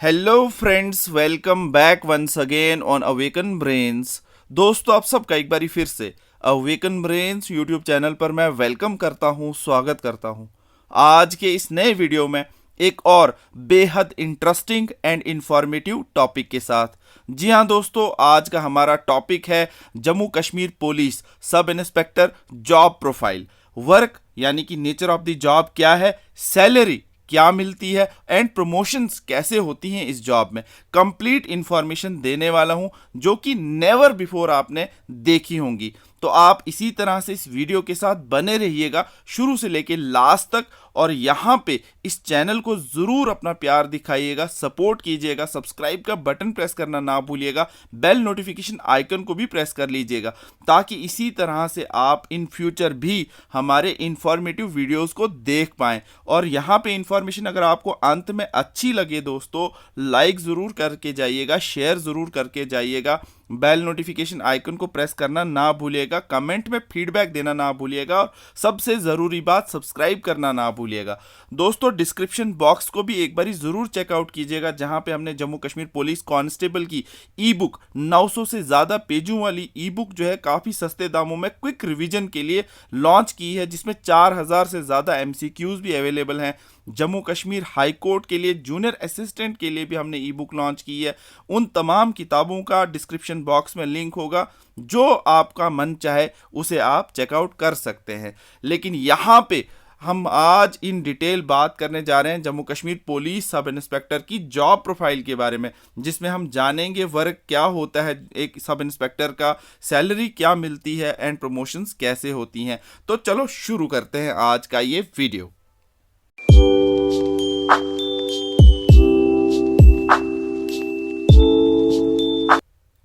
Hello friends, welcome back once again on Awaken Brains. दोस्तों, आप सबका एक बारी फिर से अवेकन ब्रेन्स यूट्यूब चैनल पर मैं वेलकम करता हूं, स्वागत करता हूं। आज के इस नए वीडियो में एक और बेहद इंटरेस्टिंग एंड इंफॉर्मेटिव टॉपिक के साथ। जी हाँ दोस्तों, आज का हमारा टॉपिक है Jammu Kashmir police sub inspector job profile. Work यानी कि नेचर ऑफ द जॉब क्या है, सैलरी क्या मिलती है एंड प्रमोशंस कैसे होती हैं इस जॉब में, कंप्लीट इंफॉर्मेशन देने वाला हूं जो कि नेवर बिफोर आपने देखी होंगी। तो आप इसी तरह से इस वीडियो के साथ बने रहिएगा शुरू से लेके लास्ट तक, और यहाँ पे इस चैनल को ज़रूर अपना प्यार दिखाइएगा, सपोर्ट कीजिएगा, सब्सक्राइब का बटन प्रेस करना ना भूलिएगा, बेल नोटिफिकेशन आइकन को भी प्रेस कर लीजिएगा ताकि इसी तरह से आप इन फ्यूचर भी हमारे इंफॉर्मेटिव वीडियोस को देख पाएं। और यहाँ पे इंफॉर्मेशन अगर आपको अंत में अच्छी लगे दोस्तों, लाइक ज़रूर करके जाइएगा, शेयर ज़रूर करके जाइएगा, बेल नोटिफिकेशन आइकन को प्रेस करना ना भूलिएगा, कमेंट में फीडबैक देना ना भूलिएगा, और सबसे ज़रूरी बात सब्सक्राइब करना ना भूलिएगा। दोस्तों, डिस्क्रिप्शन बॉक्स को भी एक बारी ज़रूर चेकआउट कीजिएगा जहां पे हमने जम्मू कश्मीर पुलिस कांस्टेबल की ई बुक 900 से ज़्यादा पेजों वाली ई बुक जो है काफ़ी सस्ते दामों में क्विक रिवीजन के लिए लॉन्च की है, जिसमें 4000 से ज़्यादा एमसीक्यूज भी अवेलेबल हैं। जम्मू कश्मीर हाई कोर्ट के लिए, जूनियर असिस्टेंट के लिए भी हमने ई बुक लॉन्च की है। उन तमाम किताबों का डिस्क्रिप्शन बॉक्स में लिंक होगा, जो आपका मन चाहे उसे आप चेकआउट कर सकते हैं। लेकिन यहाँ पे हम आज इन डिटेल बात करने जा रहे हैं जम्मू कश्मीर पुलिस सब इंस्पेक्टर की जॉब प्रोफाइल के बारे में, जिसमें हम जानेंगे वर्क क्या होता है एक सब इंस्पेक्टर का, सैलरी क्या मिलती है एंड प्रमोशंस कैसे होती हैं। तो चलो शुरू करते हैं आज का ये वीडियो।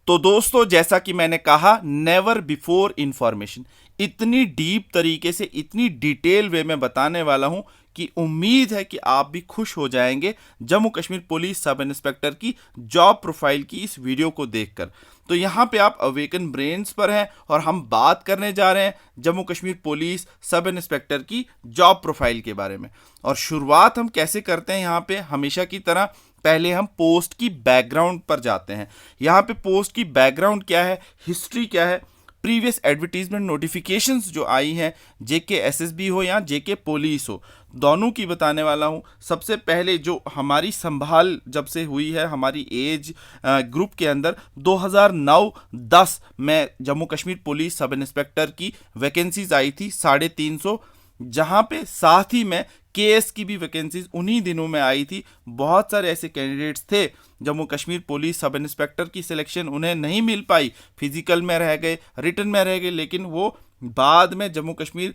तो दोस्तों, जैसा कि मैंने कहा, नेवर बिफोर इंफॉर्मेशन इतनी डीप तरीके से, इतनी डिटेल वे में बताने वाला हूं कि उम्मीद है कि आप भी खुश हो जाएंगे जम्मू कश्मीर पुलिस सब इंस्पेक्टर की जॉब प्रोफाइल की इस वीडियो को देखकर। तो यहाँ पे आप अवेकन ब्रेन्स पर हैं और हम बात करने जा रहे हैं जम्मू कश्मीर पुलिस सब इंस्पेक्टर की जॉब प्रोफाइल के बारे में। और शुरुआत हम कैसे करते हैं, यहाँ पे हमेशा की तरह पहले हम पोस्ट की बैकग्राउंड पर जाते हैं। यहाँ पे पोस्ट की बैकग्राउंड क्या है, हिस्ट्री क्या है, प्रीवियस एडवर्टीजमेंट नोटिफिकेशंस जो आई हैं, जेके एसएसबी हो या जेके पुलिस हो, दोनों की बताने वाला हूँ। सबसे पहले जो हमारी संभाल जब से हुई है हमारी एज ग्रुप के अंदर, 2009-10 में जम्मू कश्मीर पुलिस सब इंस्पेक्टर की वैकेंसीज आई थी 350, जहाँ पे साथ ही में केएस की भी वैकेंसीज उन्हीं दिनों में आई थी। बहुत सारे ऐसे कैंडिडेट्स थे जम्मू कश्मीर पुलिस सब इंस्पेक्टर की सिलेक्शन उन्हें नहीं मिल पाई, फिजिकल में रह गए, रिटन में रह गए, लेकिन वो बाद में जम्मू कश्मीर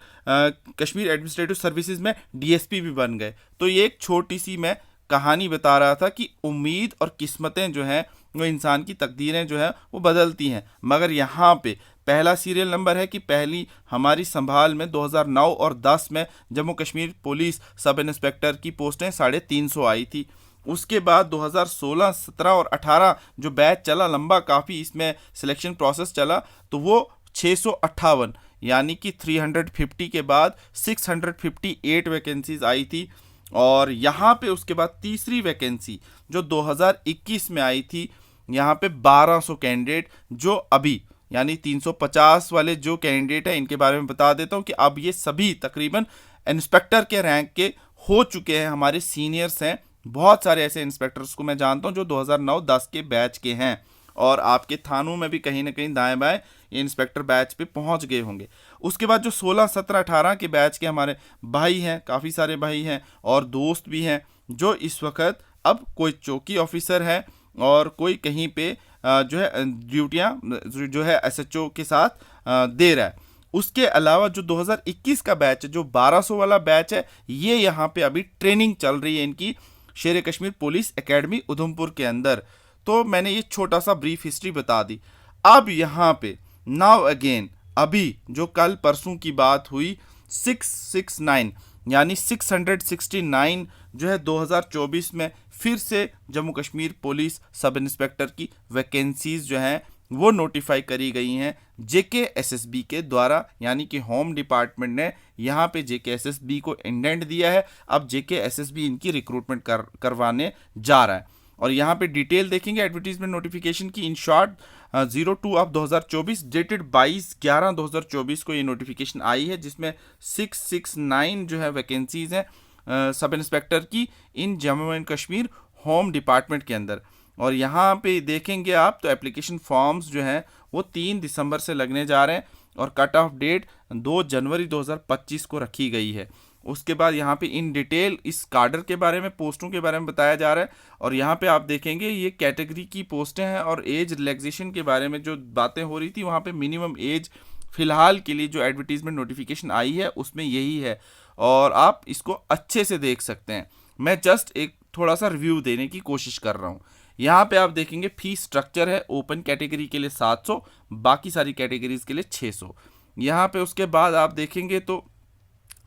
कश्मीर एडमिनिस्ट्रेटिव सर्विसेज में डीएसपी भी बन गए। तो ये एक छोटी सी मैं कहानी बता रहा था कि उम्मीद और किस्मतें जो हैं, वो इंसान की तकदीरें जो है वो बदलती हैं। मगर यहाँ पे पहला सीरियल नंबर है कि पहली हमारी संभाल में 2009 और 10 में जम्मू कश्मीर पुलिस सब इंस्पेक्टर की पोस्टें 350 आई थी। उसके बाद 2016, 17 और 18 जो बैच चला लंबा काफ़ी, इसमें सिलेक्शन प्रोसेस चला, तो वो 658 यानी कि 350 के बाद 658 वैकेंसीज आई थी। और यहाँ पे उसके बाद तीसरी वैकेंसी जो 2021 में आई थी, यहाँ पे 1200 कैंडिडेट, जो अभी यानी 350 वाले जो कैंडिडेट हैं इनके बारे में बता देता हूँ कि अब ये सभी तकरीबन इंस्पेक्टर के रैंक के हो चुके हैं, हमारे सीनियर्स हैं। बहुत सारे ऐसे इंस्पेक्टर्स को मैं जानता हूँ जो 2009-10 के बैच के हैं, और आपके थानों में भी कहीं ना कहीं दाएं बाएं ये इंस्पेक्टर बैच पे पहुंच गए होंगे। उसके बाद जो 16, 17, 18 के बैच के हमारे भाई हैं, काफ़ी सारे भाई हैं और दोस्त भी हैं, जो इस वक्त अब कोई चौकी ऑफिसर है और कोई कहीं पे जो है ड्यूटियाँ जो है एसएचओ के साथ दे रहा है। उसके अलावा जो 2021 का बैच है, जो 1200 वाला बैच है, ये यहाँ पे अभी ट्रेनिंग चल रही है इनकी शेर कश्मीर पुलिस एकेडमी उधमपुर के अंदर। तो मैंने ये छोटा सा ब्रीफ हिस्ट्री बता दी। अब यहाँ पे नाउ अगेन, अभी जो कल परसों की बात हुई, 669 यानी 669 जो है 2024 में फिर से जम्मू कश्मीर पुलिस सब इंस्पेक्टर की वैकेंसीज जो हैं वो नोटिफाई करी गई हैं जेके एसएसबी के द्वारा, यानी कि होम डिपार्टमेंट ने यहाँ पे जेके एसएसबी को इंडेंट दिया है। अब जेके एसएसबी इनकी रिक्रूटमेंट करवाने जा रहा है। और यहाँ पे डिटेल देखेंगे एडवर्टीजमेंट नोटिफिकेशन की। इन शॉर्ट 02/2024 डेटेड 22/11/2024 को ये नोटिफिकेशन आई है, जिसमें 669 जो है वैकेंसीज हैं सब इंस्पेक्टर की in Jammu and Kashmir home department के अंदर। और यहाँ पे देखेंगे आप तो एप्लीकेशन फॉर्म्स जो हैं वो 3 दिसंबर से लगने जा रहे हैं और कट ऑफ डेट 2 जनवरी 2025 को रखी गई है। उसके बाद यहाँ पे इन डिटेल इस कार्डर के बारे में, पोस्टों के बारे में बताया जा रहा है। और यहाँ पे आप देखेंगे ये कैटेगरी की पोस्टें हैं और एज रिलैक्सेशन के बारे में जो बातें हो रही थी, वहाँ पे मिनिमम एज फिलहाल के लिए जो एडवर्टीजमेंट नोटिफिकेशन आई है उसमें यही है और आप इसको अच्छे से देख सकते हैं। मैं जस्ट एक थोड़ा सा रिव्यू देने की कोशिश कर रहा हूँ। यहाँ पे आप देखेंगे फीस स्ट्रक्चर है, ओपन कैटेगरी के लिए 700, बाकी सारी कैटेगरीज के लिए 600। यहाँ पे उसके बाद आप देखेंगे तो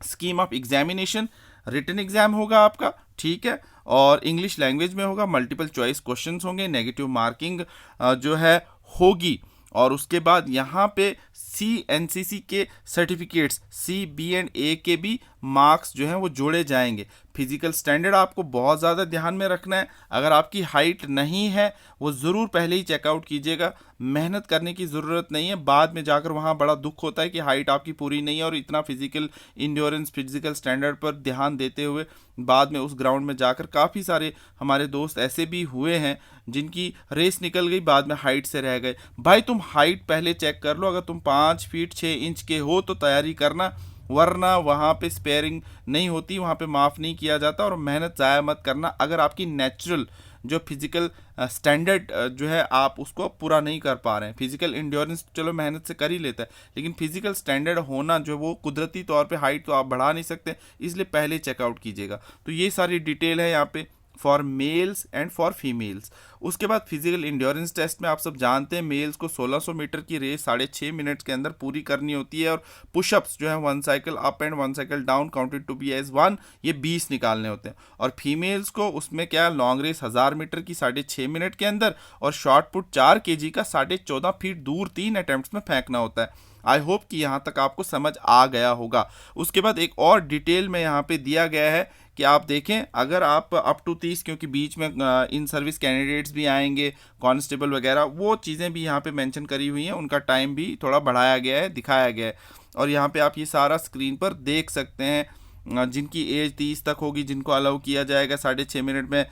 scheme of examination, written exam होगा आपका, ठीक है, और इंग्लिश लैंग्वेज में होगा, मल्टीपल चॉइस क्वेश्चंस होंगे, नेगेटिव मार्किंग जो है होगी। और उसके बाद यहाँ पे CNCC के certificates C, B and A के भी मार्क्स जो हैं वो जोड़े जाएंगे। फिजिकल स्टैंडर्ड आपको बहुत ज़्यादा ध्यान में रखना है। अगर आपकी हाइट नहीं है वो ज़रूर पहले ही चेकआउट कीजिएगा, मेहनत करने की ज़रूरत नहीं है। बाद में जाकर वहाँ बड़ा दुख होता है कि हाइट आपकी पूरी नहीं है और इतना फिजिकल इंड्योरेंस, फिजिकल स्टैंडर्ड पर ध्यान देते हुए बाद में उस ग्राउंड में जाकर काफ़ी सारे हमारे दोस्त ऐसे भी हुए हैं जिनकी रेस निकल गई, बाद में हाइट से रह गए। भाई तुम हाइट पहले चेक कर लो, अगर तुम 5 फीट 6 इंच के हो तो तैयारी करना, वरना वहाँ पे स्पेयरिंग नहीं होती, वहाँ पे माफ़ नहीं किया जाता। और मेहनत ज़ाया मत करना अगर आपकी नेचुरल जो फिजिकल स्टैंडर्ड जो है आप उसको पूरा नहीं कर पा रहे हैं। फिजिकल इंड्योरेंस चलो मेहनत से कर ही लेता है, लेकिन फिजिकल स्टैंडर्ड होना जो वो कुदरती तौर पे हाइट तो आप बढ़ा नहीं सकते, इसलिए पहले चेकआउट कीजिएगा। तो ये सारी डिटेल है यहाँ पे for mails and for females. उसके बाद फिजिकल इंड्योरेंस टेस्ट में आप सब जानते हैं मेल्स को 1600 मीटर की रेस 6.5 मिनट्स के अंदर पूरी करनी होती है और पुशअप्स जो है 1 cycle up and 1 cycle down counted to be as 1, ये 20 निकालने होते हैं। और फीमेल्स को उसमें क्या लॉन्ग रेस 1000 मीटर की 6.5 मिनट के अंदर और शॉर्ट पुट 4 kg का 14.5 फीट दूर 3 अटेम्प्ट्स में फेंकना होता है। आई होप कि यहाँ तक आपको समझ आ गया होगा। उसके बाद एक और डिटेल में यहाँ पे दिया गया है कि आप देखें अगर आप अप टू 30, क्योंकि बीच में इन सर्विस कैंडिडेट्स भी आएंगे, कांस्टेबल वगैरह, वो चीज़ें भी यहाँ पे मेंशन करी हुई हैं, उनका टाइम भी थोड़ा बढ़ाया गया है, दिखाया गया है। और यहाँ पे आप ये सारा स्क्रीन पर देख सकते हैं जिनकी एज 30 तक होगी, जिनको अलाउ किया जाएगा 6.5 मिनट में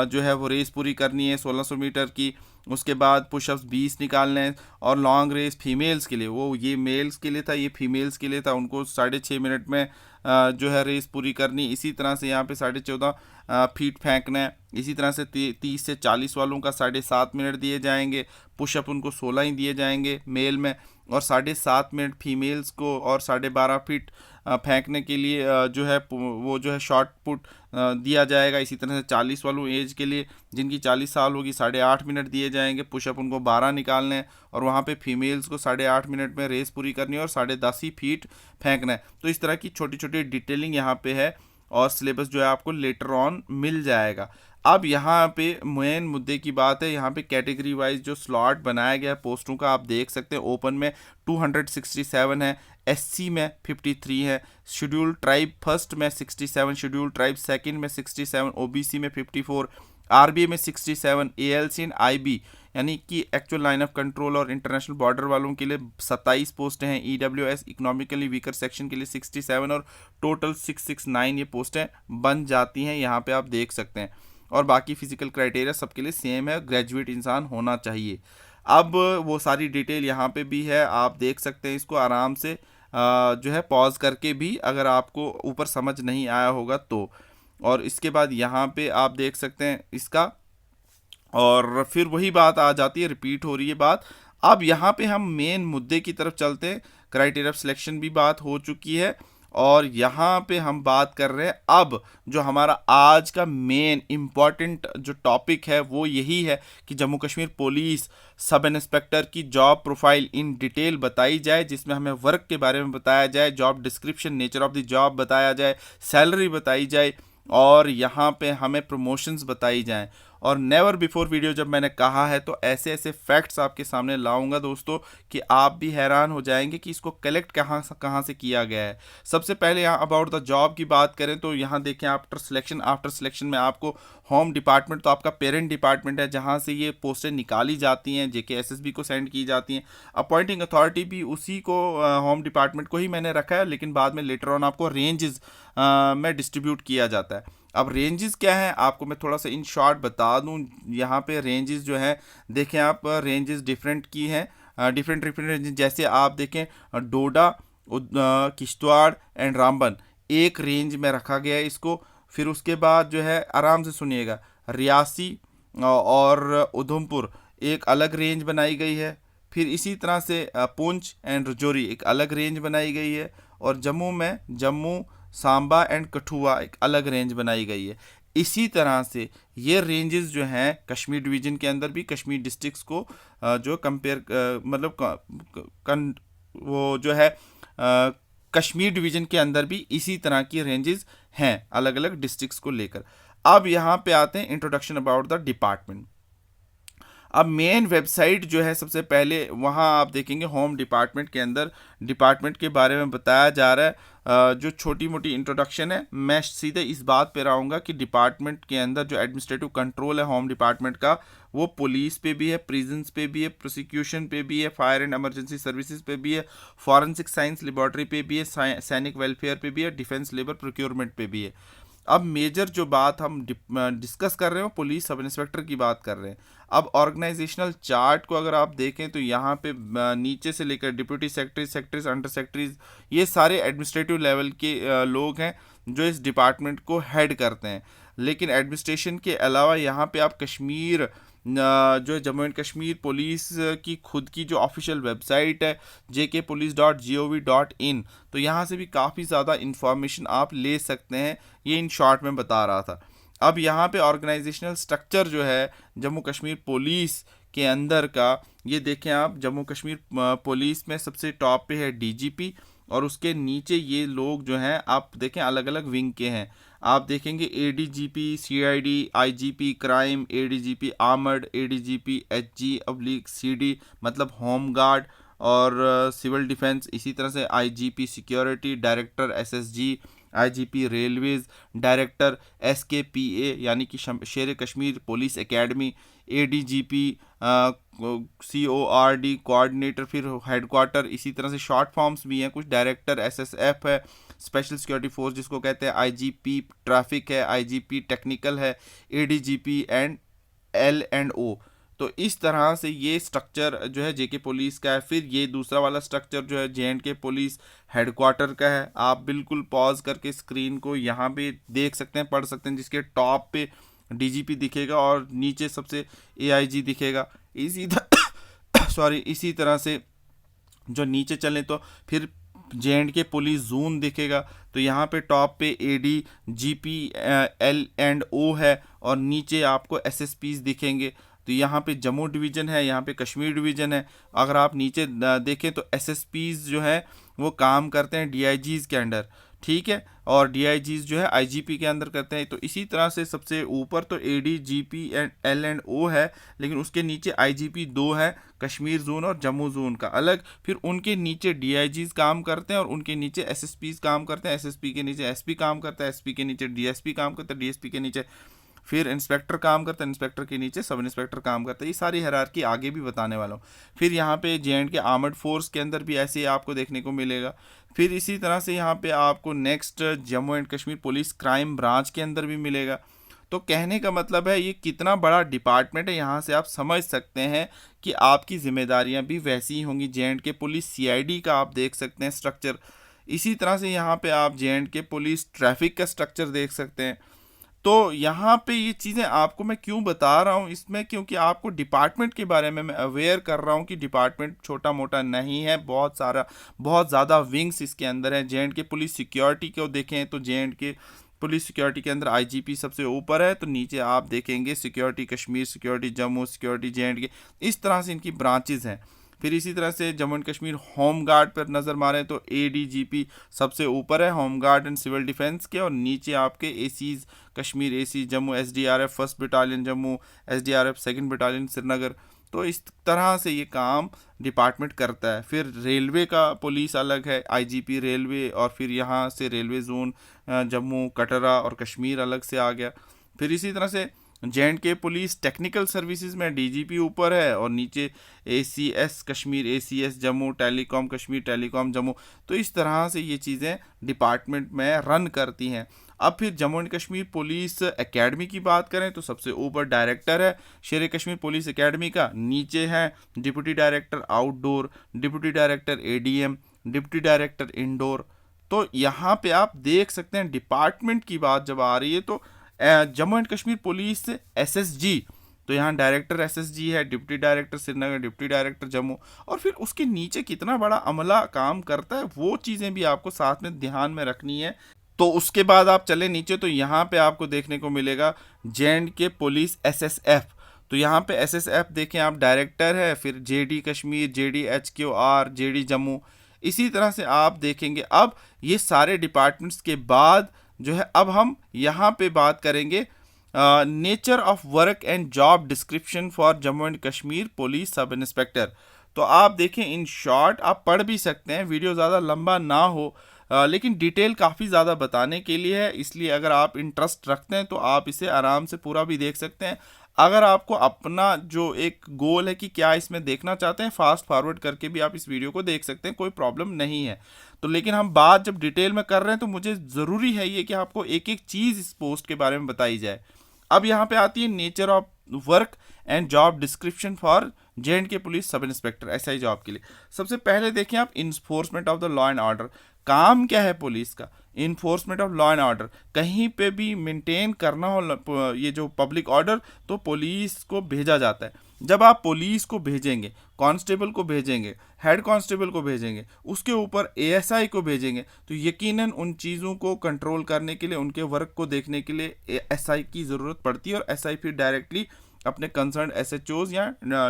जो है वो रेस पूरी करनी है 1600 मीटर की। उसके बाद पुशअप्स 20 निकालने हैं और लॉन्ग रेस फीमेल्स के लिए, वो ये मेल्स के लिए था, ये फीमेल्स के लिए था, उनको 6.5 मिनट में जो है रेस पूरी करनी। इसी तरह से यहाँ पे 14.5 फीट फेंकना है। इसी तरह से 30 से 40 वालों का 7.5 मिनट दिए जाएंगे, पुशअप उनको 16 ही दिए जाएंगे मेल में, और 7.5 मिनट फीमेल्स को, और 12.5 फीट फेंकने के लिए जो है वो जो है शॉर्ट पुट दिया जाएगा। इसी तरह से 40 वालों एज के लिए, जिनकी 40 साल होगी, 8.5 मिनट दिए जाएंगे, पुशअप उनको 12 निकालने हैं और वहाँ पे फीमेल्स को 8.5 मिनट में रेस पूरी करनी है और 10.5 ही फीट फेंकना है। तो इस तरह की छोटी छोटी डिटेलिंग यहाँ पे है और सिलेबस जो है आपको लेटर ऑन मिल जाएगा। अब यहाँ पे मेन मुद्दे की बात है, यहाँ पे कैटेगरी वाइज जो स्लॉट बनाया गया है पोस्टों का आप देख सकते हैं। ओपन में 267 है, SC में 53 है, शेड्यूल ट्राइब फर्स्ट में 67, शेड्यूल ट्राइब सेकंड में 67, OBC में 54, RBA में 67, ALC एंड IB यानी कि एक्चुअल लाइन ऑफ कंट्रोल और इंटरनेशनल बॉर्डर वालों के लिए 27 पोस्टें हैं, EWS इकोनॉमिकली वीकर सेक्शन के लिए 67 और टोटल 669 ये पोस्टें बन जाती हैं, यहाँ पे आप देख सकते हैं। और बाकी फिजिकल क्राइटेरिया सबके लिए सेम है, ग्रेजुएट इंसान होना चाहिए। अब वो सारी डिटेल यहाँ पे भी है, आप देख सकते हैं इसको आराम से जो है पॉज करके भी, अगर आपको ऊपर समझ नहीं आया होगा तो। और इसके बाद यहाँ पे आप देख सकते हैं इसका, और फिर वही बात आ जाती है, रिपीट हो रही है बात। अब यहाँ पे हम मेन मुद्दे की तरफ चलते हैं। क्राइटेरिया ऑफ सिलेक्शन भी बात हो चुकी है और यहाँ पे हम बात कर रहे हैं अब जो हमारा आज का मेन इम्पॉर्टेंट जो टॉपिक है वो यही है कि जम्मू कश्मीर पुलिस सब इंस्पेक्टर की जॉब प्रोफाइल इन डिटेल बताई जाए, जिसमें हमें वर्क के बारे में बताया जाए, job description, nature of the job बताया जाए, सैलरी बताई जाए और यहाँ पे हमें प्रमोशंस बताई जाएं। और नेवर बिफोर वीडियो जब मैंने कहा है तो ऐसे ऐसे फैक्ट्स आपके सामने लाऊंगा दोस्तों कि आप भी हैरान हो जाएंगे कि इसको कलेक्ट कहाँ से किया गया है। सबसे पहले यहाँ अबाउट द जॉब की बात करें तो यहाँ देखें आफ्टर सिलेक्शन में आपको होम डिपार्टमेंट तो आपका पेरेंट डिपार्टमेंट है, जहाँ से ये पोस्टें निकाली जाती हैं, JKSSB को सेंड की जाती हैं। अपॉइंटिंग अथॉरिटी भी उसी को होम डिपार्टमेंट को ही मैंने रखा है, लेकिन बाद में लेटर ऑन आपको रेंजेस में डिस्ट्रीब्यूट किया जाता है। अब रेंजेस क्या है आपको मैं थोड़ा सा इन शॉर्ट बता दूं। यहाँ पे रेंजेस जो है देखें आप, रेंजेस डिफरेंट की हैं, डिफरेंट डिफरेंट रेंजेस। जैसे आप देखें डोडा, किश्तवाड़ एंड रामबन एक रेंज में रखा गया है इसको। फिर उसके बाद जो है आराम से सुनिएगा, रियासी और उधमपुर एक अलग रेंज बनाई गई है। फिर इसी तरह से पुंछ एंड रजौरी एक अलग रेंज बनाई गई है। और जम्मू में जम्मू, सांबा एंड कठुआ एक अलग रेंज बनाई गई है। इसी तरह से ये रेंजेस जो हैं कश्मीर डिवीज़न के अंदर भी कश्मीर डिस्ट्रिक्ट्स को जो कंपेयर मतलब वो जो है कश्मीर डिवीज़न के अंदर भी इसी तरह की रेंजेस हैं अलग अलग डिस्ट्रिक्ट्स को लेकर। अब यहाँ पे आते हैं इंट्रोडक्शन अबाउट द डिपार्टमेंट। अब मेन वेबसाइट जो है सबसे पहले वहाँ आप देखेंगे होम डिपार्टमेंट के अंदर डिपार्टमेंट के बारे में बताया जा रहा है। जो छोटी मोटी इंट्रोडक्शन है, मैं सीधे इस बात पे रहूँगा कि डिपार्टमेंट के अंदर जो एडमिनिस्ट्रेटिव कंट्रोल है होम डिपार्टमेंट का, वो पुलिस पे भी है, प्रिजन्स पे भी है, प्रोसिक्यूशन पे भी है, फायर एंड इमरजेंसी सर्विसेज पे भी है, फॉरेंसिक साइंस लेबॉर्ट्री पे भी है, सैनिक वेलफेयर पे भी है, डिफेंस लेबर प्रोक्योरमेंट पे भी है। अब मेजर जो बात हम डिस्कस कर रहे हो पुलिस सब इंस्पेक्टर की बात कर रहे हैं। अब ऑर्गेनाइजेशनल चार्ट को अगर आप देखें तो यहाँ पे नीचे से लेकर deputy secretary, secretaries, under secretaries, ये सारे एडमिनिस्ट्रेटिव लेवल के लोग हैं जो इस डिपार्टमेंट को हेड करते हैं। लेकिन एडमिनिस्ट्रेशन के अलावा यहाँ पे आप कश्मीर जो जम्मू एंड कश्मीर पुलिस की खुद की जो ऑफिशियल वेबसाइट है jkpolice.gov.in, तो यहाँ से भी काफ़ी ज़्यादा इंफॉर्मेशन आप ले सकते हैं। ये इन शॉर्ट में बता रहा था। अब यहाँ पे ऑर्गेनाइजेशनल स्ट्रक्चर जो है जम्मू कश्मीर पुलिस के अंदर का, ये देखें आप, जम्मू कश्मीर पुलिस में सबसे टॉप पे है DGP और उसके नीचे ये लोग जो हैं आप देखें अलग अलग विंग के हैं। आप देखेंगे ADGP, CID, IGP crime, ADGP armoured, ADGP HG/CD मतलब होम गार्ड और सिविल डिफेंस। इसी तरह से IGP security, director SSG, IGP railways, director SKPA यानी कि शेर Kashmir police academy, ADGP CORD coordinator, फिर हेडक्वार्टर। इसी तरह से शॉर्ट फॉर्म्स भी हैं कुछ, डायरेक्टर SSF है, स्पेशल सिक्योरिटी फोर्स जिसको कहते हैं, IGP ट्रैफिक है, IGP टेक्निकल है, ADGP एंड L&O। तो इस तरह से ये स्ट्रक्चर जो है JK पुलिस का है। फिर ये दूसरा वाला स्ट्रक्चर जो है JNK पुलिस हेडक्वार्टर का है। आप बिल्कुल पॉज करके स्क्रीन को यहाँ पे देख सकते हैं, पढ़ सकते हैं, जिसके टॉप पे DGP दिखेगा और नीचे सबसे AIG दिखेगा। इसी इसी तरह से जो नीचे चलें तो फिर JNK पुलिस जोन दिखेगा। तो यहाँ पे टॉप पे ADGP L&O है और नीचे आपको SSPs दिखेंगे। तो यहाँ पे जम्मू डिवीज़न है, यहाँ पे कश्मीर डिवीज़न है। अगर आप नीचे देखें तो SSPs जो है वो काम करते हैं DIGs के अंडर, ठीक है, और DIGs जो है IGP के अंदर करते हैं। तो इसी तरह से सबसे ऊपर तो ADGP एंड L&O है, लेकिन उसके नीचे IGP 2 है, कश्मीर जोन और जम्मू जोन का अलग। फिर उनके नीचे DIGs काम करते हैं और उनके नीचे SSPs काम करते हैं, SSP के नीचे SP काम करता है, SP के नीचे DSP काम करता है, DSP के नीचे फिर इंस्पेक्टर काम करता है, इंस्पेक्टर के नीचे सब इंस्पेक्टर काम करता है। ये सारी हायरार्की आगे भी बताने वाला हूँ। फिर यहाँ पे JNK आर्मर्ड फोर्स के अंदर भी ऐसे ही आपको देखने को मिलेगा। फिर इसी तरह से यहाँ पे आपको next Jammu and Kashmir police crime branch के अंदर भी मिलेगा। तो कहने का मतलब है ये कितना बड़ा डिपार्टमेंट है, यहाँ से आप समझ सकते हैं कि आपकी जिम्मेदारियाँ भी वैसी ही होंगी। JNK पुलिस CID का आप देख सकते हैं स्ट्रक्चर। इसी तरह से यहाँ पे आप JNK पुलिस ट्रैफिक का स्ट्रक्चर देख सकते हैं। तो यहाँ पे ये चीज़ें आपको मैं क्यों बता रहा हूँ इसमें, क्योंकि आपको डिपार्टमेंट के बारे में मैं अवेयर कर रहा हूँ कि डिपार्टमेंट छोटा मोटा नहीं है, बहुत ज़्यादा विंग्स इसके अंदर है। JNK पुलिस सिक्योरिटी को देखें तो JNK पुलिस सिक्योरिटी के अंदर IGP सबसे ऊपर है, तो नीचे आप देखेंगे security Kashmir, security Jammu, security JNK, इस तरह से इनकी ब्रांचेज़ हैं। फिर इसी तरह से Jammu and Kashmir home guard पर नज़र मारें तो ADGP सबसे ऊपर है home guard and civil defence के, और नीचे आपके ACs Kashmir AC Jammu, SDRF first battalion Jammu, SDRF second battalion Srinagar. तो इस तरह से ये काम डिपार्टमेंट करता है। फिर रेलवे का पुलिस अलग है, IGP रेलवे, और फिर यहाँ से रेलवे जोन जम्मू, कटरा और कश्मीर अलग से आ गया। फिर इसी तरह से J&K पुलिस टेक्निकल सर्विसेज में DGP ऊपर है और नीचे ACS Kashmir, ACS Jammu, telecom Kashmir, telecom Jammu. तो इस तरह से ये चीज़ें डिपार्टमेंट में रन करती हैं। अब फिर Jammu and Kashmir police academy की बात करें तो सबसे ऊपर डायरेक्टर है शेर कश्मीर पुलिस एकेडमी का, नीचे है deputy director outdoor, deputy director ADM, deputy director indoor. तो यहाँ पे आप देख सकते हैं डिपार्टमेंट की बात जब आ रही है तो Jammu and Kashmir police SSG, तो यहाँ डायरेक्टर SSG है, deputy director Srinagar, deputy director Jammu, और फिर उसके नीचे कितना बड़ा अमला काम करता है वो चीज़ें भी आपको साथ में ध्यान में रखनी है। तो उसके बाद आप चले नीचे तो यहाँ पे आपको देखने को मिलेगा J&K पुलिस SSF। तो यहाँ पे SSF देखें आप, डायरेक्टर है, फिर JD Kashmir, JD HQR, JD Jammu. इसी तरह से आप देखेंगे अब ये सारे डिपार्टमेंट्स के बाद जो है अब हम यहाँ पे बात करेंगे nature of work and job description for Jammu and Kashmir police sub inspector. तो आप देखें, इन शॉर्ट आप पढ़ भी सकते हैं, वीडियो ज़्यादा लंबा ना हो लेकिन डिटेल काफ़ी ज़्यादा बताने के लिए है, इसलिए अगर आप इंटरेस्ट रखते हैं तो आप इसे आराम से पूरा भी देख सकते हैं। अगर आपको अपना जो एक गोल है कि क्या इसमें देखना चाहते हैं, फास्ट फॉरवर्ड करके भी आप इस वीडियो को देख सकते हैं, कोई प्रॉब्लम नहीं है। तो लेकिन हम बात जब डिटेल में कर रहे हैं तो मुझे ज़रूरी है ये कि आपको एक एक चीज़ इस पोस्ट के बारे में बताई जाए। अब यहाँ पे आती है nature of work and job description for J&K police sub inspector SI job के लिए। सबसे पहले देखें आप, enforcement of the law and order. काम क्या है पुलिस का? Enforcement of law and order. कहीं पे भी मेंटेन करना हो ये जो पब्लिक ऑर्डर, तो पुलिस को भेजा जाता है। जब आप पुलिस को भेजेंगे, कांस्टेबल को भेजेंगे, हेड कांस्टेबल को भेजेंगे, उसके ऊपर ASI को भेजेंगे, तो यकीनन उन चीज़ों को कंट्रोल करने के लिए, उनके वर्क को देखने के लिए SI की ज़रूरत पड़ती है, और SI फिर डायरेक्टली अपने कंसर्न SHOs या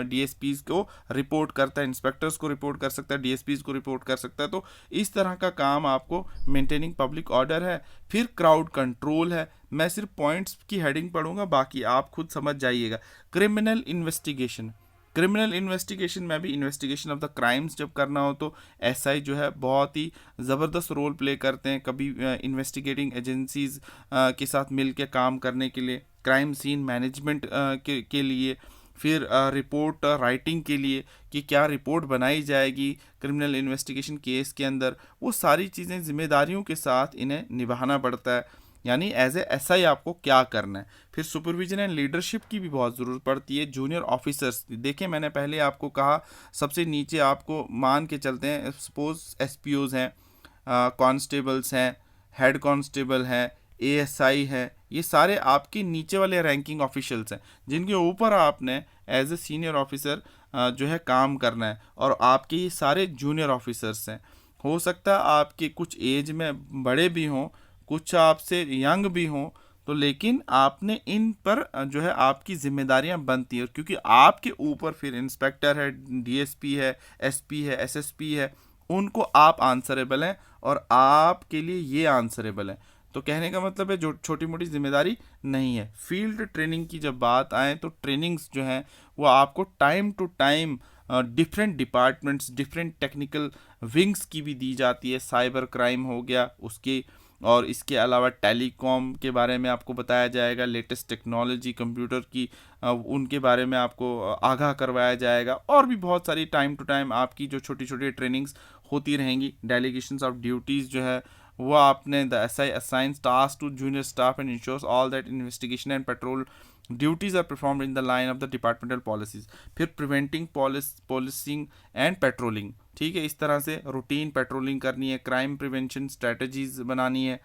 DSPs को रिपोर्ट करता है, इंस्पेक्टर्स को रिपोर्ट कर सकता है, DSPs को रिपोर्ट कर सकता है। तो इस तरह का काम आपको मेंटेनिंग पब्लिक ऑर्डर है। फिर क्राउड कंट्रोल है। मैं सिर्फ पॉइंट्स की हेडिंग पढ़ूंगा, बाकी आप खुद समझ जाइएगा। क्रिमिनल इन्वेस्टिगेशन, क्रिमिनल इन्वेस्टिगेशन में भी इन्वेस्टिगेशन ऑफ द क्राइम्स जब करना हो तो SI जो है बहुत ही ज़बरदस्त रोल प्ले करते हैं, कभी इन्वेस्टिगेटिंग एजेंसीज के साथ मिल के काम करने के लिए, क्राइम सीन मैनेजमेंट के लिए, फिर रिपोर्ट राइटिंग के लिए कि क्या रिपोर्ट बनाई जाएगी क्रिमिनल इन्वेस्टिगेशन केस के अंदर, वो सारी चीज़ें जिम्मेदारियों के साथ इन्हें निभाना पड़ता है, यानी एज ए SI आपको क्या करना है। फिर सुपरविजन एंड लीडरशिप की भी बहुत ज़रूरत पड़ती है। जूनियर ऑफिसर्स, देखिए मैंने पहले आपको कहा सबसे नीचे आपको मान के चलते हैं, सपोज SPOs हैं, कांस्टेबल्स हैं, हेड कांस्टेबल हैं, ASI है, ये सारे आपके नीचे वाले रैंकिंग ऑफिशियल्स हैं जिनके ऊपर आपने एज ए सीनियर ऑफिसर जो है काम करना है, और आपके ये सारे जूनियर ऑफिसर्स हैं। हो सकता है आपके कुछ एज में बड़े भी हों, कुछ आपसे यंग भी हों, तो लेकिन आपने इन पर जो है आपकी जिम्मेदारियां बनती हैं, क्योंकि आपके ऊपर फिर इंस्पेक्टर है, DSP है, SP है, SSP है, उनको आप आंसरेबल हैं और आपके लिए ये आंसरेबल हैं। तो कहने का मतलब है जो छोटी मोटी जिम्मेदारी नहीं है। फील्ड ट्रेनिंग की जब बात आए तो ट्रेनिंग्स जो हैं वो आपको time to time different departments, different technical wings की भी दी जाती है। साइबर क्राइम हो गया उसके, और इसके अलावा टेलीकॉम के बारे में आपको बताया जाएगा, लेटेस्ट टेक्नोलॉजी कंप्यूटर की उनके बारे में आपको आगाह करवाया जाएगा, और भी बहुत सारी टाइम टू टाइम आपकी जो छोटी छोटी ट्रेनिंग्स होती रहेंगी। डेलीगेशंस ऑफ ड्यूटीज़ जो है वो आपने the SI assigns tasks to junior staff and ensures all that investigation and patrol duties are performed in the line of the departmental policies। फिर प्रिवेंटिंग policing एंड पेट्रोलिंग, ठीक है, इस तरह से रूटीन पेट्रोलिंग करनी है, क्राइम प्रिवेंशन स्ट्रेटजीज बनानी है,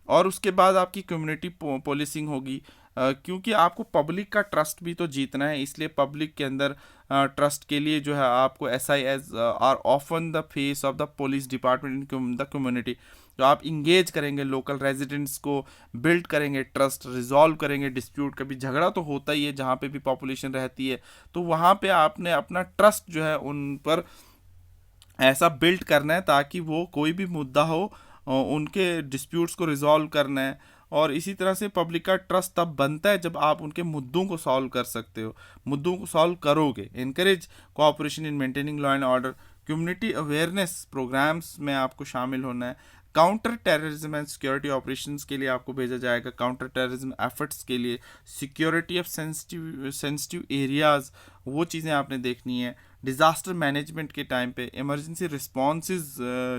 और उसके बाद आपकी कम्युनिटी पोलिसिंग होगी, क्योंकि आपको पब्लिक का ट्रस्ट भी तो जीतना है, इसलिए पब्लिक के अंदर ट्रस्ट के लिए जो है आपको SI as are often the face of the police department in the community. तो आप इंगेज करेंगे लोकल रेजिडेंट्स को, बिल्ड करेंगे ट्रस्ट, रिजॉल्व करेंगे डिस्प्यूट। कभी झगड़ा तो होता ही है जहाँ पे भी पॉपुलेशन रहती है, तो वहाँ पे आपने अपना ट्रस्ट जो है उन पर ऐसा बिल्ड करना है ताकि वो कोई भी मुद्दा हो उनके डिस्प्यूट्स को रिजॉल्व करना है। और इसी तरह से पब्लिक का ट्रस्ट तब बनता है जब आप उनके मुद्दों को सॉल्व कर सकते हो, मुद्दों को सॉल्व करोगे। Encourage cooperation in maintaining law and order, community awareness programmes में आपको शामिल होना है, counter terrorism and security operations के लिए आपको भेजा जाएगा, काउंटर टेररिज्म एफर्ट्स के लिए, सिक्योरिटी ऑफ सेंसिटिव एरियाज, वो चीज़ें आपने देखनी है। डिज़ास्टर मैनेजमेंट के टाइम पे इमरजेंसी रिस्पॉन्सेज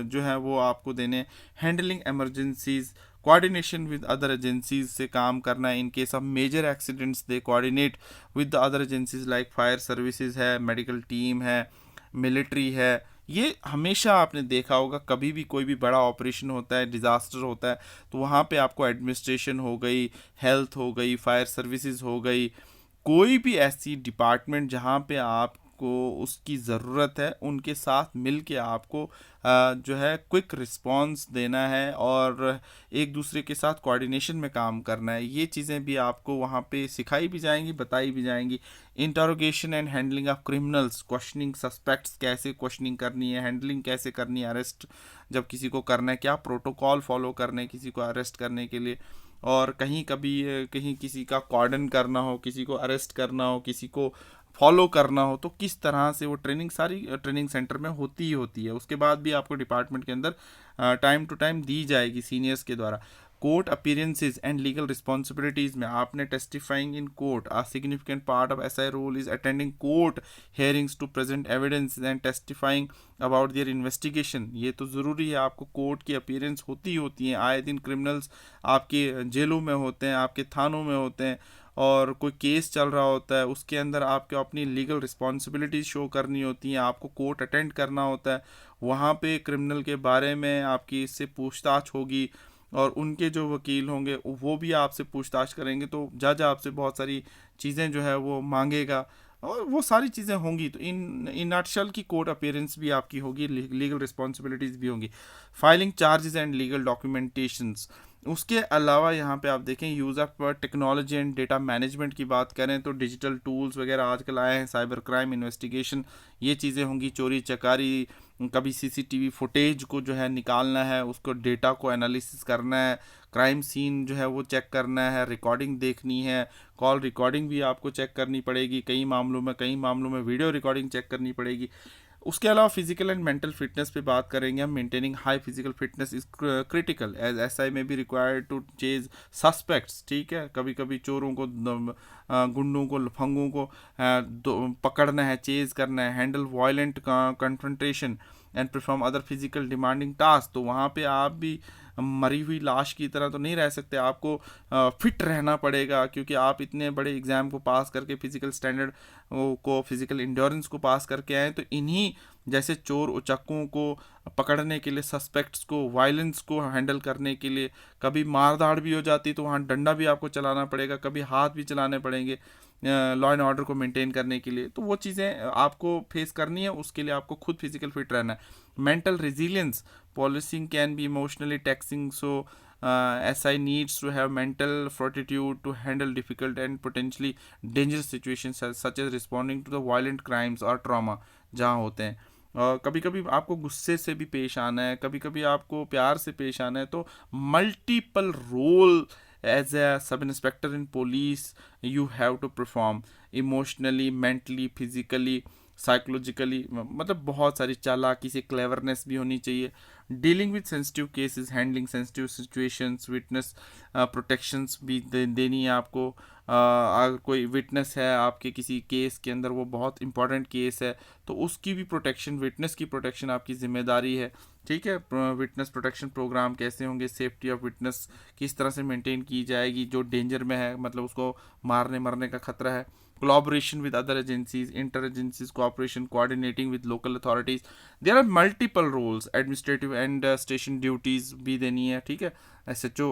जो है वो आपको देने, handling emergencies, coordination with other agencies से काम करना है। In case of major accidents they coordinate with the other agencies like fire services है, मेडिकल टीम है, मिलिट्री है। ये हमेशा आपने देखा होगा, कभी भी कोई भी बड़ा ऑपरेशन होता है, डिज़ास्टर होता है, तो वहाँ पे आपको एडमिनिस्ट्रेशन हो गई, हेल्थ हो गई, फायर सर्विसेज हो गई, कोई भी ऐसी डिपार्टमेंट जहाँ पे आपको उसकी ज़रूरत है, उनके साथ मिल के आपको जो है क्विक रिस्पॉन्स देना है और एक दूसरे के साथ कोऑर्डिनेशन में काम करना है। ये चीज़ें भी आपको वहाँ पे सिखाई भी जाएंगी, बताई भी जाएंगी। Interrogation and handling of criminals, questioning suspects, कैसे क्वेश्चनिंग करनी है, हैंडलिंग कैसे करनी है, अरेस्ट जब किसी को करना है, क्या प्रोटोकॉल फॉलो करने किसी को अरेस्ट करने के लिए, और कहीं कहीं किसी का कॉर्डन करना हो, किसी को अरेस्ट करना हो, किसी को फॉलो करना हो, तो किस तरह से वो ट्रेनिंग सारी ट्रेनिंग सेंटर में होती ही होती है। उसके बाद भी आपको डिपार्टमेंट के अंदर टाइम टू टाइम दी जाएगी सीनियर्स के द्वारा। Court appearances and legal responsibilities में आपने testifying in court, a significant part of SI role is attending court hearings to present evidence and testifying about their investigation. ये तो ज़रूरी है, आपको कोर्ट की अपीयरेंस होती ही होती हैं। आए दिन क्रिमिनल्स आपके जेलों में होते हैं, आपके थानों में होते हैं, और कोई केस चल रहा होता है, उसके अंदर आपको अपनी लीगल रिस्पॉन्सिबिलिटीज शो करनी होती हैं, आपको कोर्ट अटेंड करना होता है। वहाँ पे क्रिमिनल के बारे में आपकी इससे पूछताछ होगी, और उनके जो वकील होंगे वो भी आपसे पूछताछ करेंगे, तो जज आपसे बहुत सारी चीज़ें जो है वो मांगेगा, और वो सारी चीज़ें होंगी। तो इन नटशल की कोर्ट अपीयरेंस भी आपकी होगी, लीगल रिस्पॉन्सिबिलिटीज़ भी होंगी। Filing charges and legal documentations. उसके अलावा यहाँ पे आप देखें use of technology and data management की बात करें तो डिजिटल टूल्स वगैरह आजकल आए हैं, साइबर क्राइम इन्वेस्टिगेशन, ये चीज़ें होंगी। चोरी चकारी, कभी सीसीटीवी फुटेज को जो है निकालना है, उसको डेटा को एनालिसिस करना है, क्राइम सीन जो है वो चेक करना है, रिकॉर्डिंग देखनी है, कॉल रिकॉर्डिंग भी आपको चेक करनी पड़ेगी, कई मामलों में वीडियो रिकॉर्डिंग चेक करनी पड़ेगी। उसके अलावा फिजिकल एंड मेंटल फिटनेस पे बात करेंगे हम। Maintaining high physical fitness is critical as SI में भी रिक्वायर्ड टू चेज सस्पेक्ट्स। ठीक है, कभी कभी चोरों को, गुंडों को, लफंगों को पकड़ना है, चेज करना है, handle violent confrontation and perform other physical demanding task. तो वहाँ पे आप भी मरी हुई लाश की तरह तो नहीं रह सकते, आपको फिट रहना पड़ेगा, क्योंकि आप इतने बड़े एग्ज़ाम को पास करके, फिजिकल स्टैंडर्ड को, फिजिकल इंड्योरेंस को पास करके आए। तो इन्हीं जैसे चोर उचक्कों को पकड़ने के लिए, सस्पेक्ट्स को, वायलेंस को हैंडल करने के लिए, कभी मारधाड़ भी हो जाती तो वहाँ डंडा भी आपको चलाना पड़ेगा, कभी हाथ भी चलाने पड़ेंगे लॉ एंड ऑर्डर को मेंटेन करने के लिए। तो वो चीज़ें आपको फेस करनी है, उसके लिए आपको खुद फिजिकल फिट रहना है। Mental resilience, policing can be emotionally taxing, so SI needs to have mental fortitude to handle difficult and potentially dangerous situations such as responding to the violent crimes or trauma जहाँ होते हैं। कभी कभी आपको गुस्से से भी पेश आना है, कभी कभी आपको प्यार से पेश आना है, तो multiple role as a sub inspector in police you have to perform, emotionally, mentally, physically, psychologically, मतलब बहुत सारी चालाकी से, क्लेवरनेस भी होनी चाहिए। Dealing with sensitive cases, handling sensitive situations, witness protections भी देनी है आपको। अगर कोई विटनेस है आपके किसी केस के अंदर, वो बहुत इंपॉर्टेंट केस है, तो उसकी भी प्रोटेक्शन, विटनेस की प्रोटेक्शन आपकी जिम्मेदारी है। ठीक है, विटनेस प्रोटेक्शन प्रोग्राम कैसे होंगे, सेफ्टी ऑफ विटनेस किस तरह से मेंटेन की जाएगी, जो डेंजर में है, मतलब उसको मारने मरने का खतरा है। collaboration with other agencies, inter-agencies cooperation, coordinating with local authorities. There are multiple roles, administrative and station duties भी देनी है। ठीक है, SHO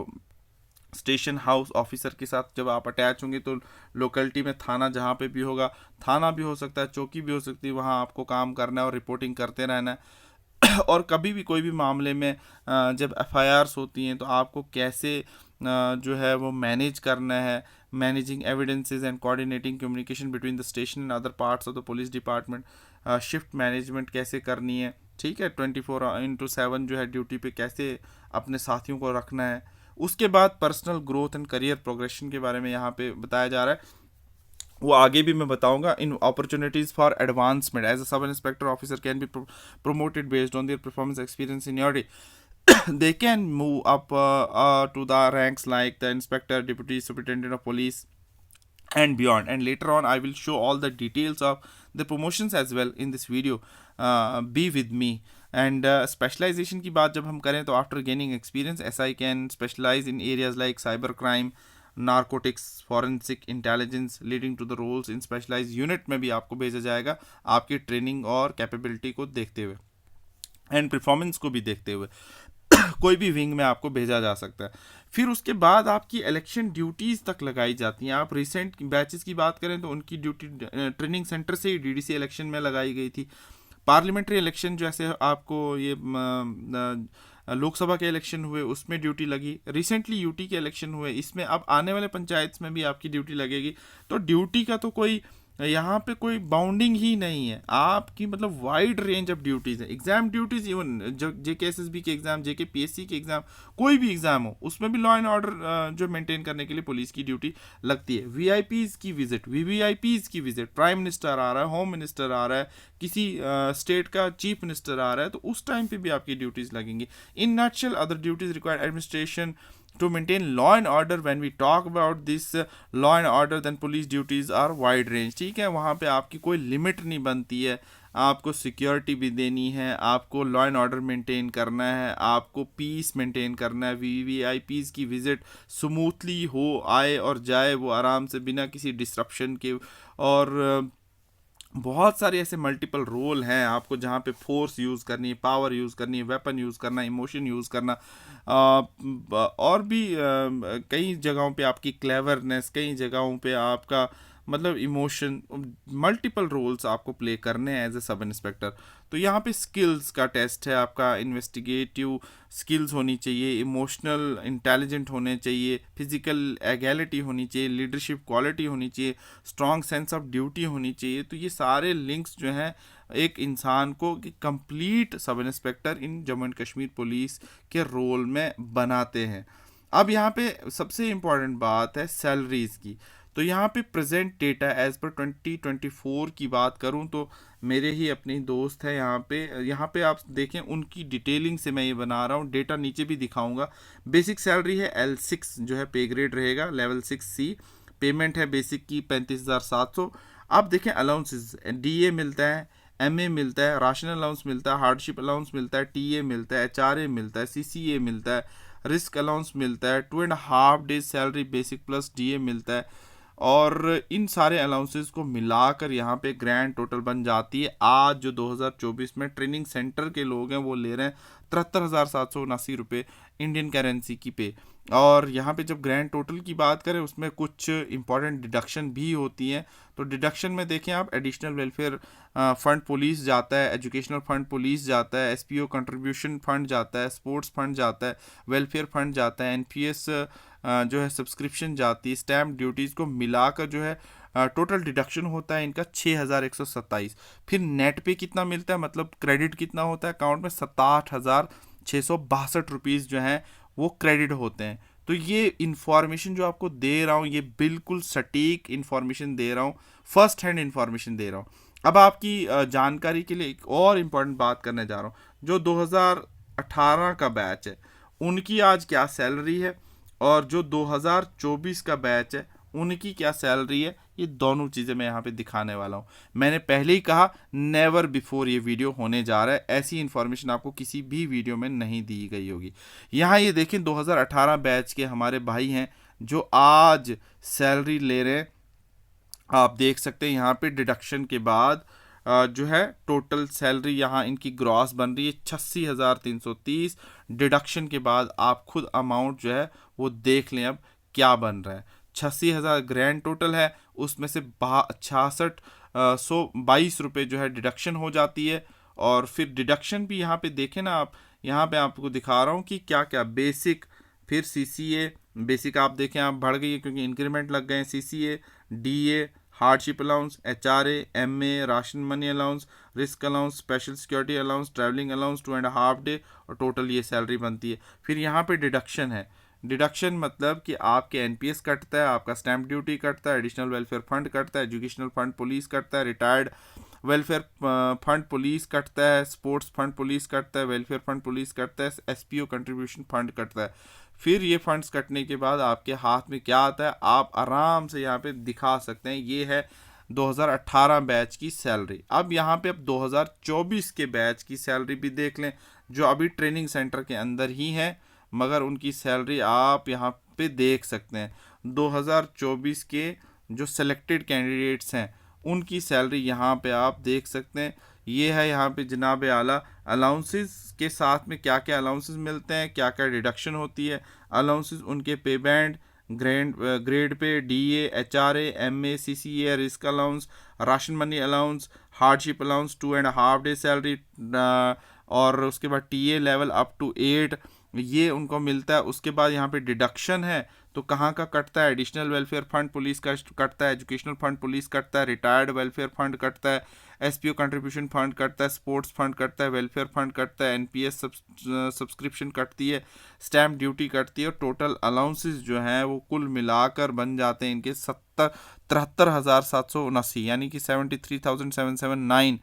स्टेशन हाउस ऑफिसर के साथ जब आप अटैच होंगे तो लोकेलिटी में थाना जहाँ पे भी होगा, थाना भी हो सकता है, चौकी भी हो सकती है, वहाँ आपको काम करना है और रिपोर्टिंग करते रहना है। और कभी भी कोई भी मामले में जब FIRs होती हैं तो आपको कैसे जो है वो मैनेज करना है, managing evidences and coordinating communication between the station and other parts of the police department, shift management कैसे करनी है। ठीक है, 24/7 जो है ड्यूटी पे कैसे अपने साथियों को रखना है। उसके बाद personal growth and career progression के बारे में यहाँ पे बताया जा रहा है, वो आगे भी मैं बताऊंगा। In opportunities for advancement as a sub inspector officer can be promoted based on their performance, experience, seniority. they can move up to the ranks like the inspector, deputy superintendent of police, and beyond. And later on I will show all the details of the promotions as well in this video. Be with me. And specialization की बात जब हम करें तो after gaining experience SI can specialize in areas like cyber crime, narcotics, forensic intelligence, leading to the roles in specialize unit में भी आपको भेजा जाएगा आपकी ट्रेनिंग और कैपेबिलिटी को देखते हुए एंड परफॉर्मेंस को भी देखते हुए। कोई भी विंग में आपको भेजा जा सकता है। फिर उसके बाद आपकी इलेक्शन ड्यूटीज़ तक लगाई जाती हैं। आप रिसेंट बैचेस की बात करें तो उनकी ड्यूटी ट्रेनिंग सेंटर से ही डीडीसी इलेक्शन में लगाई गई थी। पार्लियामेंट्री इलेक्शन जैसे आपको ये लोकसभा के इलेक्शन हुए उसमें ड्यूटी लगी, रिसेंटली यूटी के इलेक्शन हुए, इसमें अब आने वाले पंचायत में भी आपकी ड्यूटी लगेगी। तो ड्यूटी का तो कोई यहाँ पे कोई बाउंडिंग ही नहीं है, आपकी मतलब वाइड रेंज ऑफ ड्यूटीज़ है। एग्जाम ड्यूटीज़ इवन जो JKSSB के एग्ज़ाम, JKPSC के एग्ज़ाम, कोई भी एग्ज़ाम हो उसमें भी लॉ एंड ऑर्डर जो मेंटेन करने के लिए पुलिस की ड्यूटी लगती है। VIPs की विजिट, VVIPs की विजिट, प्राइम मिनिस्टर आ रहा है, होम मिनिस्टर आ रहा है, किसी स्टेट का चीफ मिनिस्टर आ रहा है, तो उस टाइम पे भी आपकी ड्यूटीज़ लगेंगी। In nutshell other duties required administration to maintain law and order. When we talk about this law and order, then police duties are wide range. ठीक है, वहाँ पे आपकी कोई लिमिट नहीं बनती है। आपको सिक्योरिटी भी देनी है, आपको लॉ एंड ऑर्डर मेंटेन करना है, आपको पीस मेंटेन करना है। VVIPs की विजिट स्मूथली हो, आए और जाए वो आराम से बिना किसी डिस्ट्रप्शन के। और बहुत सारे ऐसे मल्टीपल रोल हैं आपको जहाँ पे फोर्स यूज़ करनी है, पावर यूज़ करनी है, वेपन यूज़ करना, इमोशन यूज़ करना, और भी कई जगहों पे आपकी क्लेवरनेस, कई जगहों पे आपका मतलब इमोशन, मल्टीपल रोल्स आपको प्ले करने हैं एज ए सब इंस्पेक्टर। तो यहाँ पे स्किल्स का टेस्ट है आपका, इन्वेस्टिगेटिव स्किल्स होनी चाहिए, इमोशनल इंटेलिजेंट होने चाहिए, फिजिकल एगैलिटी होनी चाहिए, लीडरशिप क्वालिटी होनी चाहिए, स्ट्रॉन्ग सेंस ऑफ ड्यूटी होनी चाहिए। तो ये सारे लिंक्स जो हैं एक इंसान को कि कंप्लीट सब inspector in Jammu and Kashmir police के रोल में बनाते हैं। अब यहाँ पे सबसे इम्पॉर्टेंट बात है सैलरीज़ की। तो यहाँ पे प्रेजेंट डेटा एज पर 2024 की बात करूँ तो मेरे ही अपने दोस्त है यहाँ पे आप देखें उनकी डिटेलिंग से मैं ये बना रहा हूँ। डेटा नीचे भी दिखाऊंगा। बेसिक सैलरी है L6 जो है पे ग्रेड रहेगा, लेवल 6C। पेमेंट है बेसिक की 35,700। अब देखें अलाउंसेस, DA मिलता है, MA मिलता है, राशन अलाउंस मिलता है, हार्डशिप अलाउंस मिलता है, TA मिलता है, HRA मिलता है, CCA मिलता है, रिस्क अलाउंस मिलता है, 2.5 days salary basic plus DA मिलता है। और इन सारे अलाउंसेस को मिलाकर यहाँ पे ग्रैंड टोटल बन जाती है। आज जो 2024 में ट्रेनिंग सेंटर के लोग हैं वो ले रहे हैं 73,779 इंडियन करेंसी की पे। और यहाँ पे जब ग्रैंड टोटल की बात करें उसमें कुछ इंपॉर्टेंट डिडक्शन भी होती हैं। तो डिडक्शन में देखें आप, एडिशनल वेलफेयर फंड पुलिस जाता है, एजुकेशनल फंड पुलिस जाता है, SPO कंट्रीब्यूशन फंड जाता है, स्पोर्ट्स फंड जाता है, वेलफेयर फंड जाता है, NPS जो है सब्सक्रिप्शन जाती है, स्टैम्प ड्यूटीज़ को मिलाकर जो है टोटल डिडक्शन होता है इनका 6,127। फिर नेट पे कितना मिलता है, मतलब क्रेडिट कितना होता है अकाउंट में, 67,662 रुपीज़ जो हैं वो क्रेडिट होते हैं। तो ये इन्फॉर्मेशन जो आपको दे रहा हूँ ये बिल्कुल सटीक इन्फॉर्मेशन दे रहा हूँ, फर्स्ट हैंड इन्फॉर्मेशन दे रहा हूँ। अब आपकी जानकारी के लिए एक और इम्पॉर्टेंट बात करने जा रहा हूँ। जो 2018 का बैच है उनकी आज क्या सैलरी है और जो 2024 का बैच है उनकी क्या सैलरी है, ये दोनों चीज़ें मैं यहाँ पे दिखाने वाला हूँ। मैंने पहले ही कहा नेवर बिफोर ये वीडियो होने जा रहा है, ऐसी इन्फॉर्मेशन आपको किसी भी वीडियो में नहीं दी गई होगी। यहाँ ये देखें 2018 बैच के हमारे भाई हैं जो आज सैलरी ले रहे हैं। आप देख सकते हैं यहाँ पे डिडक्शन के बाद जो है टोटल सैलरी यहाँ इनकी ग्रॉस बन रही है 86,330। डिडक्शन के बाद आप खुद अमाउंट जो है वो देख लें अब क्या बन रहा है। 86,000 ग्रैंड टोटल है, उसमें से 66,122 रुपये जो है डिडक्शन हो जाती है। और फिर डिडक्शन भी यहाँ पे देखें ना आप, यहाँ पे आपको दिखा रहा हूँ कि क्या क्या बेसिक, फिर CCA बेसिक आप देखें आप बढ़ गई है क्योंकि इंक्रीमेंट लग गए हैं, CCA, DA, hardship allowance, HRA, MA, ration money allowance, risk allowance, special security allowance, travelling allowance 2.5 day, और टोटल ये सैलरी बनती है। फिर यहाँ पे डिडक्शन है, डिडक्शन मतलब कि आपके एनपीएस कटता है, आपका स्टैंप ड्यूटी कटता है, एडिशनल वेलफेयर फंड कटता है, एजुकेशनल फंड पुलिस कटता है, रिटायर्ड वेलफेयर फंड पुलिस कटता है, स्पोर्ट्स फंड पुलिस कटता है, वेलफेयर फंड पुलिस कटता है, एसपीओ कंट्रीब्यूशन फंड कटता है। फिर ये फंड्स कटने के बाद आपके हाथ में क्या आता है, आप आराम से यहाँ पे दिखा सकते हैं। ये है 2018 बैच की सैलरी। अब यहाँ पे अब 2024 के बैच की सैलरी भी देख लें, जो अभी ट्रेनिंग सेंटर के अंदर ही है, मगर उनकी सैलरी आप यहाँ पे देख सकते हैं। 2024 के जो सिलेक्टेड कैंडिडेट्स हैं उनकी सैलरी यहाँ पे आप देख सकते हैं। ये है यहाँ पे जनाब आला अलाउंसेस के साथ में क्या क्या अलाउंसेस मिलते हैं, क्या क्या डिडक्शन होती है। अलाउंसेस उनके पे band, grade pay, DA, HRA, MA, CCA, risk allowance, ration money allowance, hardship allowance, 2.5 day salary, और उसके बाद टीए लेवल अप टू 8, ये उनको मिलता है। उसके बाद यहाँ पे डिडक्शन है तो कहाँ का कटता है, एडिशनल वेलफेयर फंड पुलिस का कटता है, एजुकेशनल फंड पुलिस कटता है, रिटायर्ड वेलफेयर फंड कटता है, एसपीओ कंट्रीब्यूशन फंड कटता है, स्पोर्ट्स फंड कटता है, वेलफेयर फंड कटता है, एनपीएस सब्सक्रिप्शन कटती है, स्टैम्प ड्यूटी कटती है। और टोटल अलाउंसेस जो हैं वो कुल मिलाकर बन जाते हैं इनके 73,779, यानी कि 73,779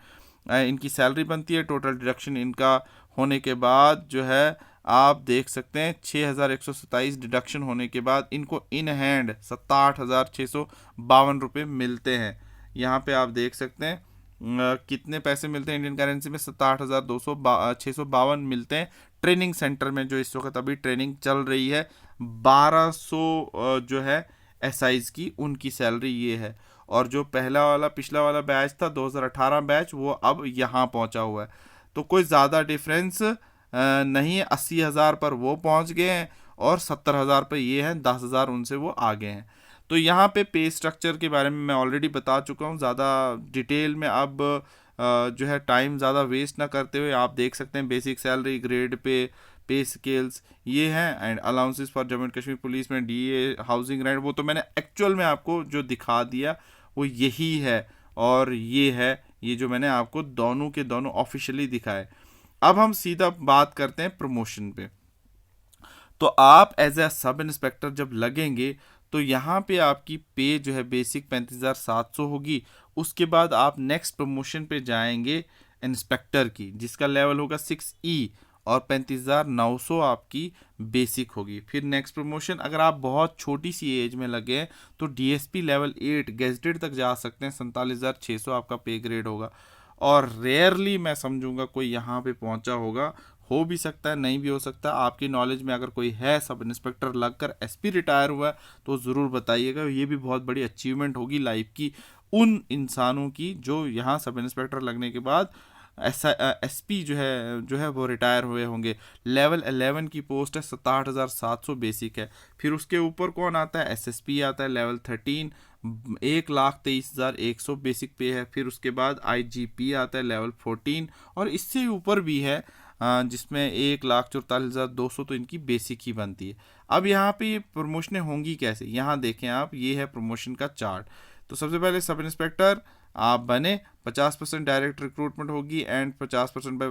इनकी सैलरी बनती है। टोटल डिडक्शन इनका होने के बाद जो है आप देख सकते हैं 6,127 डिडक्शन होने के बाद इनको इन हैंड 67,652 रुपये मिलते हैं। यहाँ पे आप देख सकते हैं कितने पैसे मिलते हैं इंडियन करेंसी में, 67,652 मिलते हैं ट्रेनिंग सेंटर में, जो इस वक्त अभी ट्रेनिंग चल रही है। 1200 जो है एसआईज की उनकी सैलरी ये है। और जो पिछला वाला बैच था 2018 बैच, वो अब यहाँ पहुँचा हुआ है। तो कोई ज़्यादा डिफरेंस नहीं है। 80,000 पर वो पहुंच गए हैं और 70,000 पर ये हैं, 10,000 उनसे वो आगे हैं। तो यहाँ पे स्ट्रक्चर के बारे में मैं ऑलरेडी बता चुका हूँ। ज़्यादा डिटेल में अब जो है टाइम ज़्यादा वेस्ट ना करते हुए आप देख सकते हैं basic salary, grade pay scales ये हैं, and allowances for Jammu and Kashmir police में डीए, हाउसिंग रेंट, वो तो मैंने एक्चुअल में आपको जो दिखा दिया वो यही है। और ये है ये जो मैंने आपको दोनों के दोनों ऑफिशियली दिखाए। अब हम सीधा बात करते हैं प्रमोशन पे। तो आप एज ए सब इंस्पेक्टर जब लगेंगे तो यहाँ पे आपकी पे जो है बेसिक 35,700 होगी। उसके बाद आप नेक्स्ट प्रमोशन पे जाएंगे इंस्पेक्टर की, जिसका लेवल होगा 6E, और 35,900 आपकी बेसिक होगी। फिर नेक्स्ट प्रमोशन अगर आप बहुत छोटी सी एज में लगे हैं तो डीएसपी लेवल 8 गेजेटेड तक जा सकते हैं, 47,600 आपका पे ग्रेड होगा। और रेयरली मैं समझूंगा कोई यहाँ पे पहुंचा होगा, हो भी सकता है नहीं भी हो सकता। आपकी नॉलेज में अगर कोई है सब इंस्पेक्टर लगकर एसपी रिटायर हुआ है तो ज़रूर बताइएगा। ये भी बहुत बड़ी अचीवमेंट होगी लाइफ की उन इंसानों की जो यहाँ सब इंस्पेक्टर लगने के बाद एसपी जो है वो रिटायर हुए होंगे। लेवल 11 की पोस्ट है, 67,700 बेसिक है। फिर उसके ऊपर कौन आता है, एसएसपी आता है लेवल 13, 1,23,100 बेसिक पे है। फिर उसके बाद आईजीपी आता है लेवल 14, और इससे ऊपर भी है जिसमें 1,44,200 तो इनकी बेसिक ही बनती है। अब यहाँ पे ये प्रमोशनें होंगी कैसे, यहाँ देखें आप, ये है प्रमोशन का चार्ट। तो सबसे पहले सब इंस्पेक्टर आप बने, 50% डायरेक्ट रिक्रूटमेंट होगी and 50%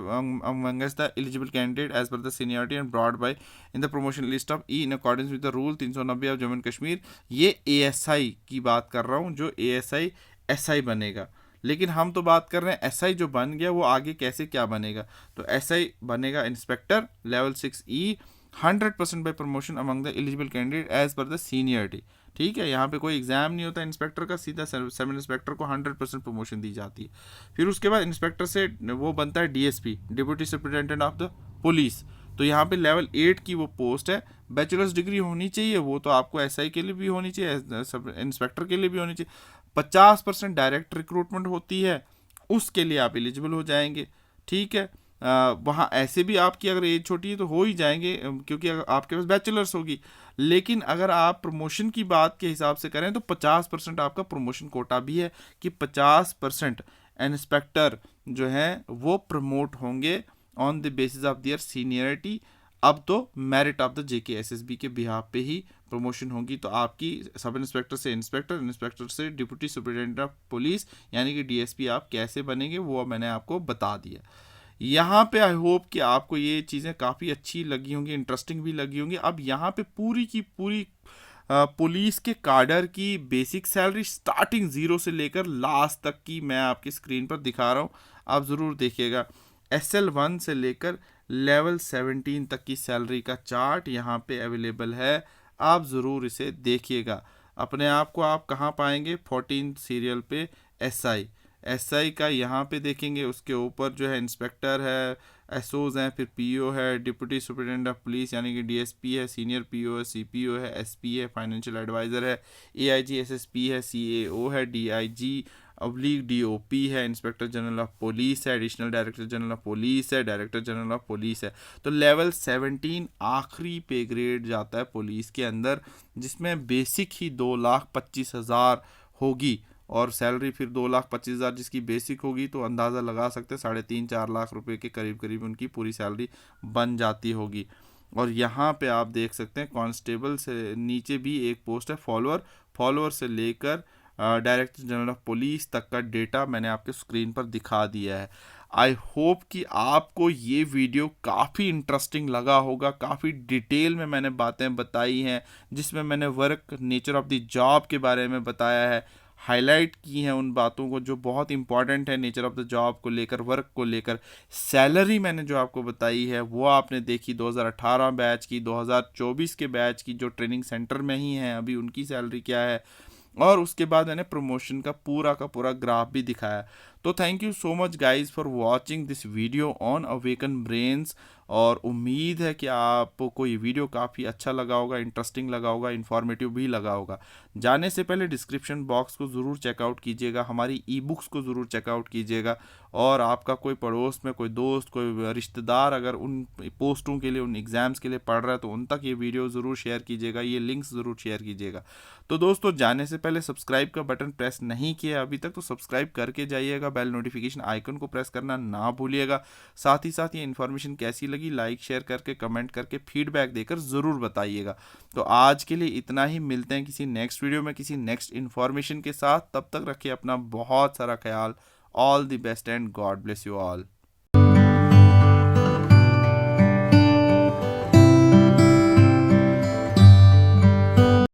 amongst the eligible candidate as per the seniority and brought by in the promotion list of E in accordance with the rule 390 of Jammu and Kashmir. ये ASI की बात कर रहा हूँ, जो एएसआई एसआई बनेगा। लेकिन हम तो बात कर रहे हैं एसआई जो बन गया वो आगे कैसे क्या बनेगा। तो एसआई बनेगा inspector level 6E, 100% by promotion among the eligible candidate as per the seniority. ठीक है, यहाँ पे कोई एग्जाम नहीं होता इंस्पेक्टर का, सीधा सब इंस्पेक्टर को 100% प्रमोशन दी जाती है। फिर उसके बाद इंस्पेक्टर से वो बनता है DSP, deputy superintendent of the police. तो यहाँ पे लेवल 8 की वो पोस्ट है। बैचलर्स डिग्री होनी चाहिए, वो तो आपको एसआई के लिए भी होनी चाहिए, सब इंस्पेक्टर के लिए भी होनी चाहिए। 50% डायरेक्ट रिक्रूटमेंट होती है, उसके लिए आप एलिजिबल हो जाएंगे। ठीक है, वहाँ ऐसे भी आपकी अगर एज छोटी है तो हो ही जाएंगे, क्योंकि अगर आपके पास बैचलर्स होगी। लेकिन अगर आप प्रमोशन की बात के हिसाब से करें तो 50% आपका प्रमोशन कोटा भी है कि 50% इंस्पेक्टर जो है वो प्रमोट होंगे on the basis of their seniority. अब तो मेरिट ऑफ द जेकेएसएसबी के बिहाफ पे ही प्रमोशन होगी। तो आपकी सब इंस्पेक्टर से इंस्पेक्टर, इंस्पेक्टर से डिप्टी सुपरिटेंडेंट ऑफ पुलिस यानी कि डीएसपी आप कैसे बनेंगे वो मैंने आपको बता दिया। यहाँ पे आई होप कि आपको ये चीज़ें काफ़ी अच्छी लगी होंगी, इंटरेस्टिंग भी लगी होंगी। अब यहाँ पे पूरी की पूरी पुलिस के काडर की बेसिक सैलरी स्टार्टिंग ज़ीरो से लेकर लास्ट तक की मैं आपकी स्क्रीन पर दिखा रहा हूँ, आप ज़रूर देखिएगा। SL1 से लेकर लेवल 17 तक की सैलरी का चार्ट यहाँ पे अवेलेबल है, आप ज़रूर इसे देखिएगा। अपने आप को आप कहाँ पाएंगे, 14 सीरियल पे SI का यहाँ पे देखेंगे। उसके ऊपर जो है इंस्पेक्टर है, एसओज हैं, फिर पीओ है, डिप्टी सुपरिटेंडेंट ऑफ पुलिस यानी कि DSP है, सीनियर पीओ है, CPO है, SP है, फाइनेंशियल एडवाइज़र है, AIG SSP है, CAO है, DIG/DOP है, इंस्पेक्टर जनरल ऑफ पुलिस है, additional director general of police है, डायरेक्टर जनरल ऑफ पुलिस है। तो लेवल 17 आखिरी पे ग्रेड जाता है पुलिस के अंदर, जिसमें बेसिक ही 2,25,000 होगी और सैलरी फिर 2,25,000 जिसकी बेसिक होगी, तो अंदाज़ा लगा सकते हैं 3.5-4 लाख रुपए के करीब करीब उनकी पूरी सैलरी बन जाती होगी। और यहाँ पे आप देख सकते हैं कांस्टेबल से नीचे भी एक पोस्ट है फॉलोअर से लेकर डायरेक्टर जनरल ऑफ पुलिस तक का डेटा मैंने आपके स्क्रीन पर दिखा दिया है। आई होप कि आपको ये वीडियो काफ़ी इंटरेस्टिंग लगा होगा। काफ़ी डिटेल में मैंने बातें बताई हैं, जिसमें मैंने work nature of the job के बारे में बताया है, हाईलाइट की हैं उन बातों को जो बहुत इंपॉर्टेंट है नेचर ऑफ द जॉब को लेकर, वर्क को लेकर। सैलरी मैंने जो आपको बताई है वो आपने देखी 2018 बैच की, 2024 के बैच की जो ट्रेनिंग सेंटर में ही हैं अभी, उनकी सैलरी क्या है, और उसके बाद मैंने प्रमोशन का पूरा ग्राफ भी दिखाया। तो thank you so much guys for watching this video on Awaken brains, और उम्मीद है कि आपको ये वीडियो काफ़ी अच्छा लगा होगा, इंटरेस्टिंग लगा होगा, इन्फॉर्मेटिव भी लगा होगा। जाने से पहले डिस्क्रिप्शन बॉक्स को ज़रूर चेकआउट कीजिएगा, हमारी ई-बुक्स को ज़रूर चेकआउट कीजिएगा, और आपका कोई पड़ोस में कोई दोस्त, कोई रिश्तेदार अगर उन पोस्टों के लिए, उन एग्ज़ाम्स के लिए पढ़ रहा है, तो उन तक ये वीडियो ज़रूर शेयर कीजिएगा, ये लिंक्स ज़रूर शेयर कीजिएगा। तो दोस्तों, जाने से पहले सब्सक्राइब का बटन प्रेस नहीं किया अभी तक तो सब्सक्राइब करके जाइएगा, बेल नोटिफिकेशन आइकन को प्रेस करना ना भूलिएगा। साथ ही साथ ये इन्फॉर्मेशन कैसी लगी लाइक शेयर करके, कमेंट करके, फीडबैक देकर ज़रूर बताइएगा। तो आज के लिए इतना ही, मिलते हैं किसी नेक्स्ट वीडियो में किसी नेक्स्ट इन्फॉर्मेशन के साथ। तब तक रखिए अपना बहुत सारा ख्याल। All the best and God bless you all.